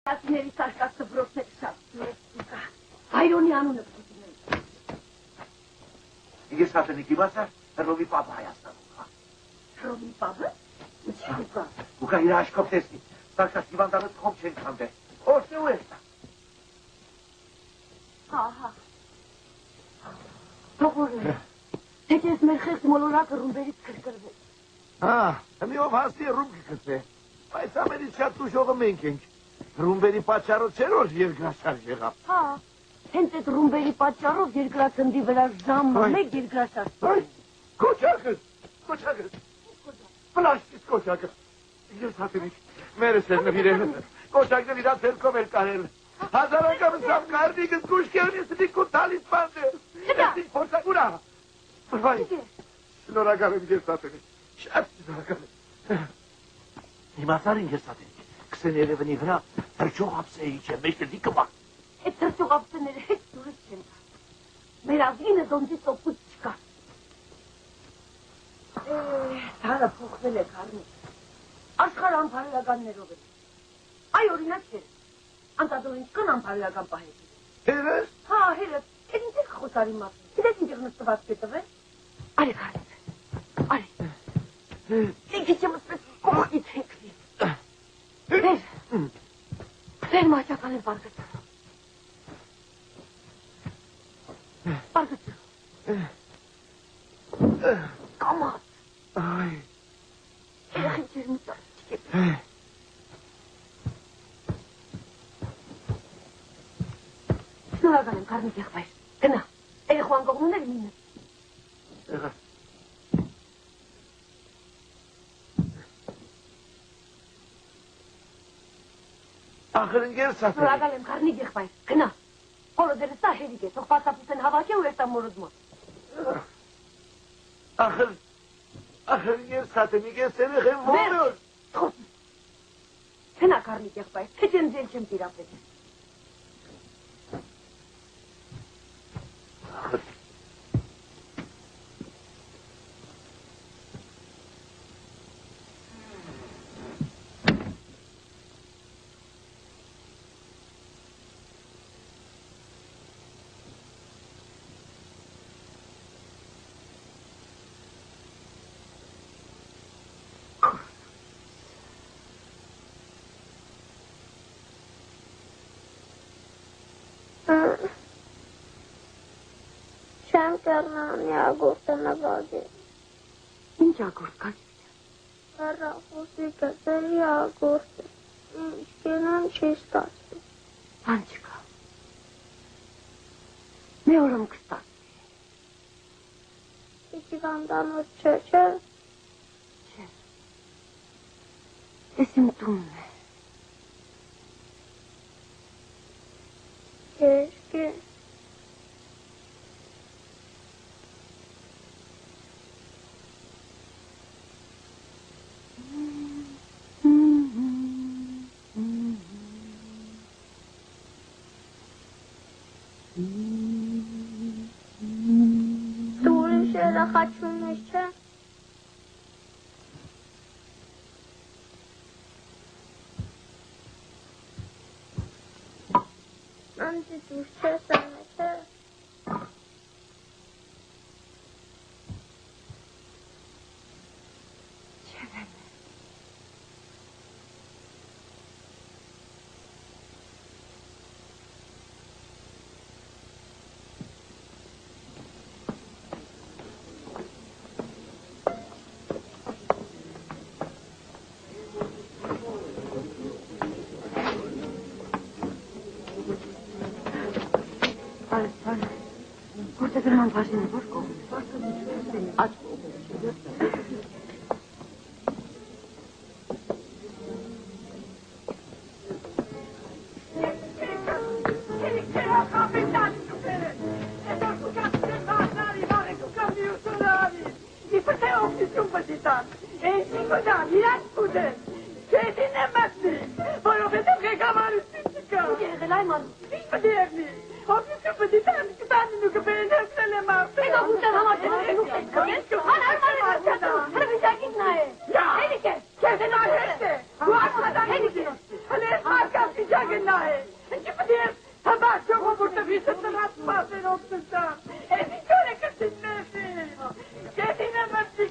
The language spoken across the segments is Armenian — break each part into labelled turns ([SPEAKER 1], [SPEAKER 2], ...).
[SPEAKER 1] Ատիների սարկած դբրոցները շատ կա։ Հայրոնի անունը կգիտնել։
[SPEAKER 2] Ես հատենիք իմացար, Հռոմի պապը Հայաստանում կա։
[SPEAKER 1] Հռոմի պապը? Ինչի կա։
[SPEAKER 2] Ուկա իր աշկով տեսնի, սարկած հիվանդանը թող չեն քանդել։ Ոսնե ու ես տա։
[SPEAKER 1] Հա։ Թողորը, թե կես մեր խեղտ մոլորակը ռումբերից կրկրվել։
[SPEAKER 3] Հմիով հասնի ռումբ կկծե, բայց ամենից շատ տուժողը մենք ենք։ Ռումբերի պատճառով չէր որ երկրաշարժ եղավ։
[SPEAKER 1] Հա, հենց այդ ռումբերի պատճառով երկրածնդի վրա ժամը մեկ երկրաշարժ։
[SPEAKER 3] Կոչակս, պլաշկիս կոչակս։ Ես հատենիք, մերս էր նվիրել, կոչակն իրա թերքով էր կարել։ Հազարակամ սավ կարնիկս կուշկերնի սնիկ ու տալիս բանդ է։ Ես ինչ փորձակ ուրա։ Շնորհակալ եմ ես հատենիք, շատ շնորհակալ եմ։ Իմացար ինչ ես հատենիք, կսեն երևնի վրա թրջող ապսեի չէ, մեջը դիկը բակ։
[SPEAKER 1] Այդ թրջող ապսեները հետ դուրս չեն կա։ Մեր ազգինը դոնձի սոպուց չկա։ Դարը փոխվել է կարնիկ։ Աշխարհ անփարելականներով է։ Այ օրինակ չէ։ Անտադորին կան անփարելական պահերի։
[SPEAKER 3] Հերս։
[SPEAKER 1] Հա, հերս։ Այդ ինչ եք խոսարի մասին։ Գիտեք ինչ եղնս տված կետվել։ Արի կարնիկ։ Արի։ Ինքը չեմ սպես կողքից հեքվի։ Դեր մաճական եմ բարգծը։ Բարգծը։ Կամած։
[SPEAKER 3] Այ։
[SPEAKER 1] Երախին չեր մտար չկեպ։ Շնորհակալ եմ կարնիկ եղբայր։ Գնա, երեխու անկողնուներ մինը։
[SPEAKER 3] Ախր ընկեր սատենիք։
[SPEAKER 1] Շնորհակալ եմ կարնիկ եղբայր։ Գնա, հորը դերը սա հերիք է, թող պաստապուս են հավաքի ու երտամ մորոզմա։
[SPEAKER 3] Ախր ես հատենիք ես երեխ եմ որոր։
[SPEAKER 1] Գնա կարնիկ եղբայր, թե չեմ ձել չեմ տիրապել։
[SPEAKER 3] Ախր
[SPEAKER 4] Չեմ կեռնանի ագորտը նվագել։
[SPEAKER 1] Ինչ ագորտ կալիք։
[SPEAKER 4] Հեռախոսիկը ձերի ագորտը։ Ինչ կենան չի ստացվի։
[SPEAKER 1] Բան չկա։ Մի օրում կստացվի։
[SPEAKER 4] Իքի վանդանոց չէ։ Չէ։
[SPEAKER 1] Ես իմ տունն է։
[SPEAKER 4] Երկի։ Դու ուրիշ երախաչում ես, չէ։ Անձի դուրս չես անե, չէ։
[SPEAKER 1] Որտեղման բաժինը որ կողմ է։ Աչ կողմ է։
[SPEAKER 5] Հենց
[SPEAKER 1] Ալենա է։ Ինչի պետք է հաբար ժողովուրդը վիճը տրած մասերով տան։ Էս ինչոր է կտին մեզի։ Գետին է մրցի։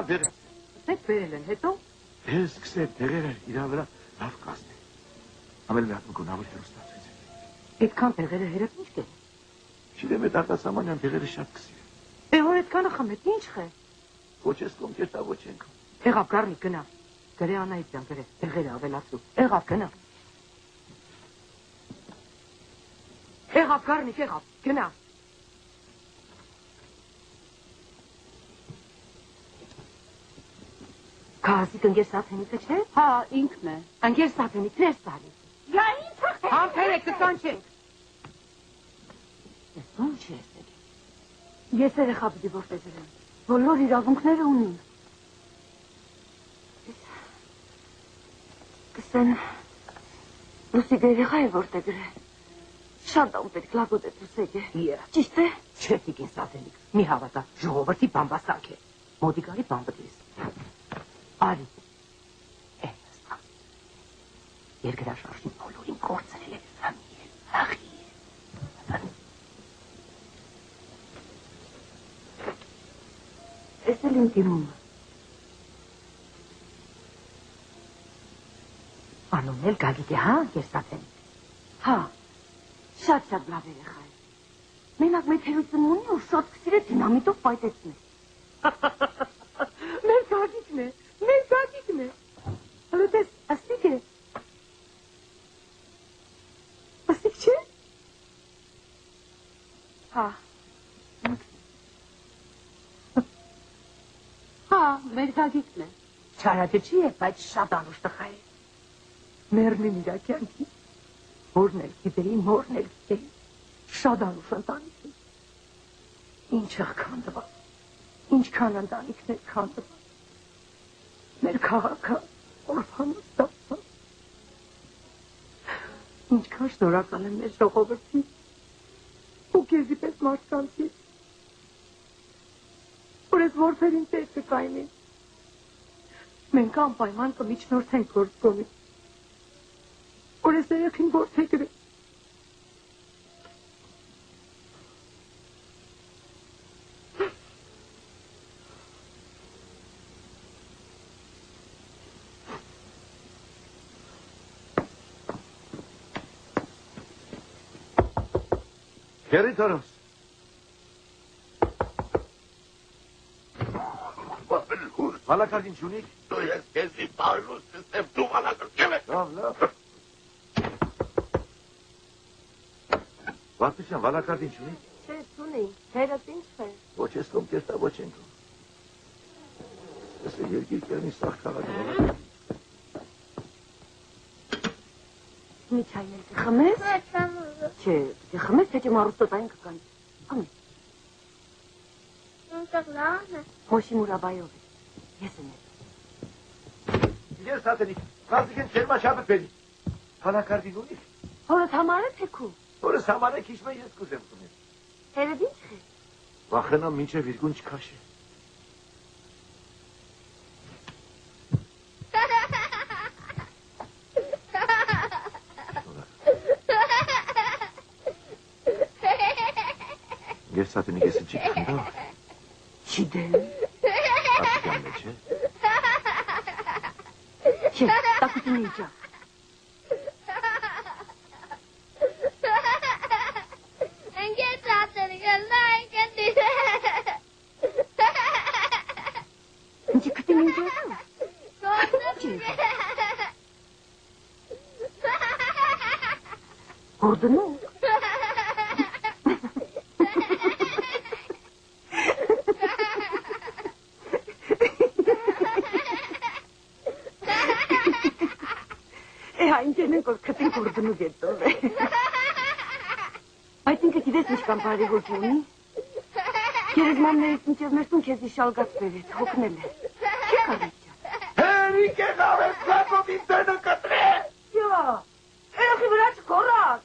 [SPEAKER 5] Սեք բերել են, հետո։
[SPEAKER 3] Ես սկսել տեղերը իրա վրա լավ կաստ է։ Ամել մի հատ մկուն ավելի հերոստացվեց է։
[SPEAKER 5] Այդքան տեղերը հերեկ ինչ կեն։
[SPEAKER 3] Չիրեմ էտ արտասամանյան տեղերը շատ կսի է։
[SPEAKER 5] Որ այդքանը խմետ, ինչ խե։
[SPEAKER 3] Ոչ ես կոմ կերտա ոչ ենք։
[SPEAKER 5] Եղավ կարնի գնա։ Գրե անայիցյան գրե, տեղերը ավելացու։ Եղավ գնա։ Եղավ կարնի, եղավ, գնա։ Կազիկ ընգեր սաթենիքը չէ։ Հա, ինքն է։ Ընգեր սաթենիք ներ սարի։
[SPEAKER 1] Յա ինչ է։
[SPEAKER 5] Համբեր եք կկանչենք։ Ես ոնչ ես եք։ Ես երեխա պիտի որտեզրեմ։ Բոլոր իրավունքները ունին։ Կսեն լուսի երեխա է որտեգր է։ Շատ ամ պետք լագոտ է ծուսեք է։ Ճիշտ է։ Չէ, տիկին սաթենիք։ Մի հավատա, ժողովրդի բամբասակ է։ Մոդիկարի բամբտիս։ Արի, էստա, երգրաշարժին բոլորին կործրել է հմի է, հաղի է, ես էլ իմ դիմումը, անոն էլ գագիտ է, հա, երսատեն, հա, շատ լավ երեխա է, մենակ մեր թերություն ունի ու շատ կսիր է դինամիտով պայտեցնի, մեր գագիտն է, Մեր գագիկն է, հլուտես աստիկ է, աստիկ չէ? Հա, մեր գագիկն է, չարատը չի է, բայց շատ անուշ տխա է, մերնին իրա կյանքի, մորն էլ գիտեի, շատ անուշ ընտանիքի, ինչ աղքան դվա, ինչքան ընտանիքներ քան դվա, մեր քաղաքը օրվանոց դապված, ինչքան շնորհակալ եմ մեր ժողովրդին ու քեզի պես մարդկանցից, որ ես որբերին տեր կկայնին, մենք անպայման կմիջնորդենք գործկոմից, որ ես երեխին որդեգրեմ,
[SPEAKER 3] Գերի թորոս։ Վալակարդին չունիք։
[SPEAKER 2] Դու ես կեզի պարլուս կստեմ դու վալակրկել է։
[SPEAKER 3] Լավ։ Վատության վալակարդին չունիք։
[SPEAKER 4] Չէ, չունի, հերս ինչ է։
[SPEAKER 3] Ոչ ես կոմ կերտա ոչ ենք։ Ես է երկիր կերնի սաղ քաղաքը վալակարդին։
[SPEAKER 5] Մի չայ էլ կխմես։
[SPEAKER 4] Չէ, չեմ ուզում։
[SPEAKER 5] Չէ, կխմես, թե չեմ առուստոտային կկանի։ Խմես։
[SPEAKER 4] Ինտեղ լավն է։
[SPEAKER 5] Մոշի մուրաբայով է։ Ես եմ է։
[SPEAKER 3] Ես սատենիք, կազիկ են չերմաշապը պերի։ Վալակարդին ունիք։
[SPEAKER 5] Հորդ համար է թեքու։
[SPEAKER 3] Որս համար է քիչ մե ես կուզեմ խմել։
[SPEAKER 5] Հերեդ ինչ է։
[SPEAKER 3] Վախենամ մինչև իրգուն չքաշե։ Ես սատենիք ես չի կխնդավ։
[SPEAKER 5] Չի դեմ։
[SPEAKER 3] Ատիկյան մեջ է։
[SPEAKER 5] Չէ, տակություն իջա։
[SPEAKER 4] Ընկեր ծատեր գլա, ընկեր դիրը։
[SPEAKER 5] Ինչի կտին ինձ ոսում։ Գորդնում։
[SPEAKER 1] ինքենեն որ քտին կուրդնու գետով է։ Այդ ինքը գիտես ինչ կան բարի գործ ունի։ Գերեզմաններից մինչև մեր տուն քեզի շալգացվել է, հոգնել է։ Չի կարիք ջան։
[SPEAKER 3] Հերիք է նավես ծակով իմ տենը կտրե։
[SPEAKER 1] Յա, երեխի վրա չկորած։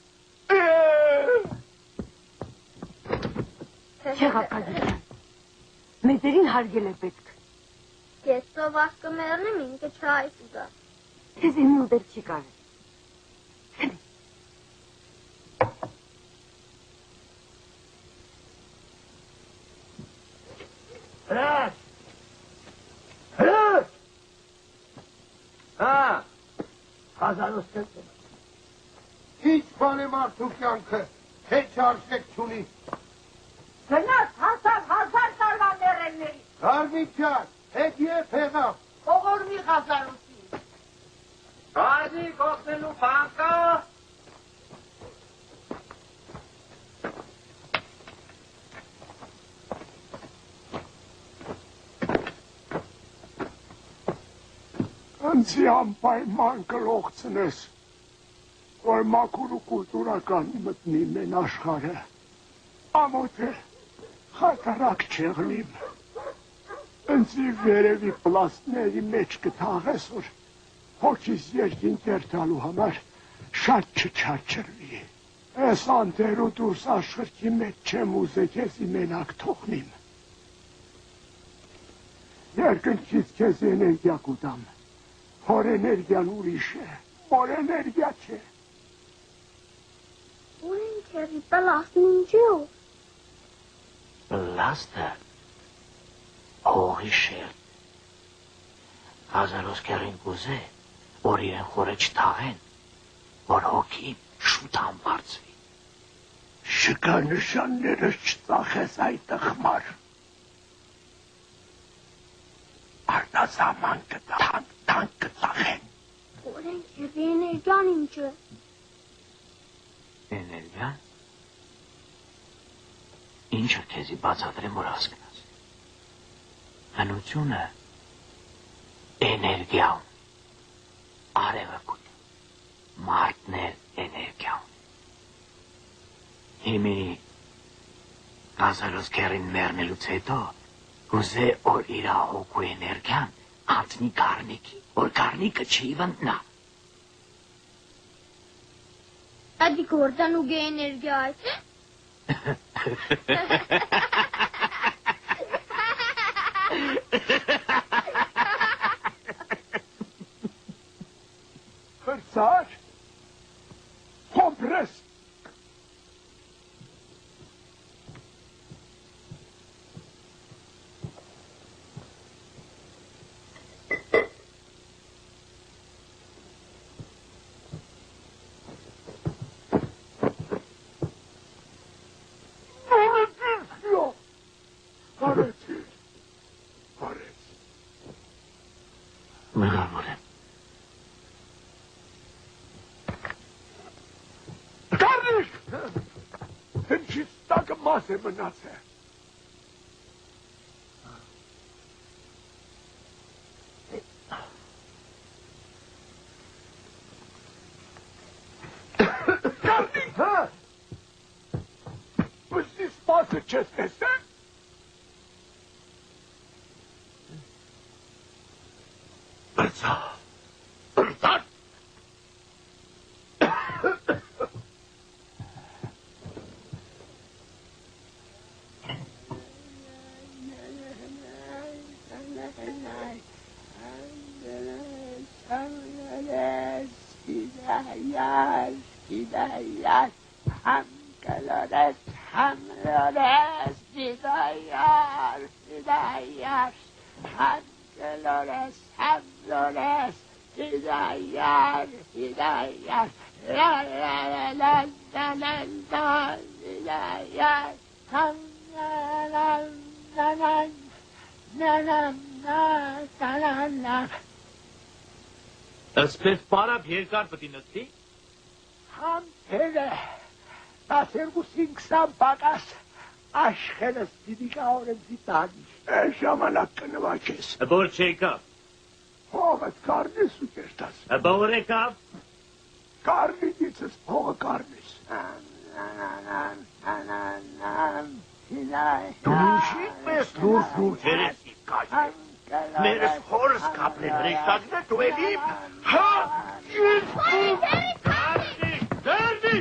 [SPEAKER 1] Չեղապագի ջան, մեզերին հարգել է պետք։
[SPEAKER 4] Ես սովախ կմեռնեմ ինքը չայս ուզա։
[SPEAKER 1] Քեզ իմի ուդել չի կարել։
[SPEAKER 3] Հրաշ! Հրաշ! Հա, հազարոս կետում։ Ինչ բան է մարդու կյանքը, հեչ արժեք չունի։
[SPEAKER 1] Գնաց հազար տարվա ներենների։
[SPEAKER 3] Կարմիջան, հետ եվ հեղավ։
[SPEAKER 1] Ողորմի հազարուսի։
[SPEAKER 2] Կարդի կողնելու բանկա։
[SPEAKER 3] Անցի անպայման կլողցնես, որ մաքուր ու կուլտուրական մտնի մեն աշխարը, ամոթ է, խատարակ չեղլիմ, ընցի վերևի պլաստների մեջ կթաղես, որ հոգիս երկին կերտալու համար շատ չչաչրվի, ես անտեր ու դուրս աշխրքի մեջ չեմ ուզե քեզի մենակ թողնիմ, երկնքից քեզ էներգիա կուտամ, Հոր էներգիան ուրիշ է, որ էներգիա չէ։
[SPEAKER 4] Ուր են քերի պլաստն ինչու։
[SPEAKER 2] Պլաստը հողի շերտ։ Հազարոս կերին կուզե, որ իրեն խորը չթաղեն, որ հոգին շուտ ամբարձվի։
[SPEAKER 3] Շկա նշաններս չծախես այդ ըխմար։ Արդասաման կտանք կծախեն։
[SPEAKER 4] Ուր են քերի էներգիան ինչու։
[SPEAKER 2] Էներգիան։ Ինչը քեզի բացատրեմ, որ հասկնաս։ Հնությունը էներգիա ունի, արևը կուտի, մարդներ էներգիա ունի։ Հիմի հազարոս կերին մեռնելուց հետո կուզե որ իր հոգու էներգիան անցնի կարնիկի, որ կարնիկը չի վնտնա։
[SPEAKER 4] Ադի գործան ու գե էներգիա այս։
[SPEAKER 3] Հրցար, կոմպրես։
[SPEAKER 2] Մեղավոր եմ։
[SPEAKER 3] Կարնիշ, հնչից տակը մաս է մնաց է։ Կարնիշ, հա, բսի սպասը չես տեսել։ Հրցար։
[SPEAKER 2] Ասպես պարապ երկար պտի նծի։
[SPEAKER 3] Համերը, 12-20 պակաս, աշխերս դիդիկավորեմ զիտանի, ժամանակ կնվաչես։
[SPEAKER 2] Որ չեկավ։
[SPEAKER 3] Հողըտ կարնես ու կերտաս։
[SPEAKER 2] Բոր եկավ։
[SPEAKER 3] Կարնիցս փողը կարնիս։
[SPEAKER 2] Դու ինչի՞ց մեզ դուրս երեսիդ կաշես։ Մերս հորս կապլեն ռեշտագնը դու էլի։ Հա,
[SPEAKER 4] Բարի,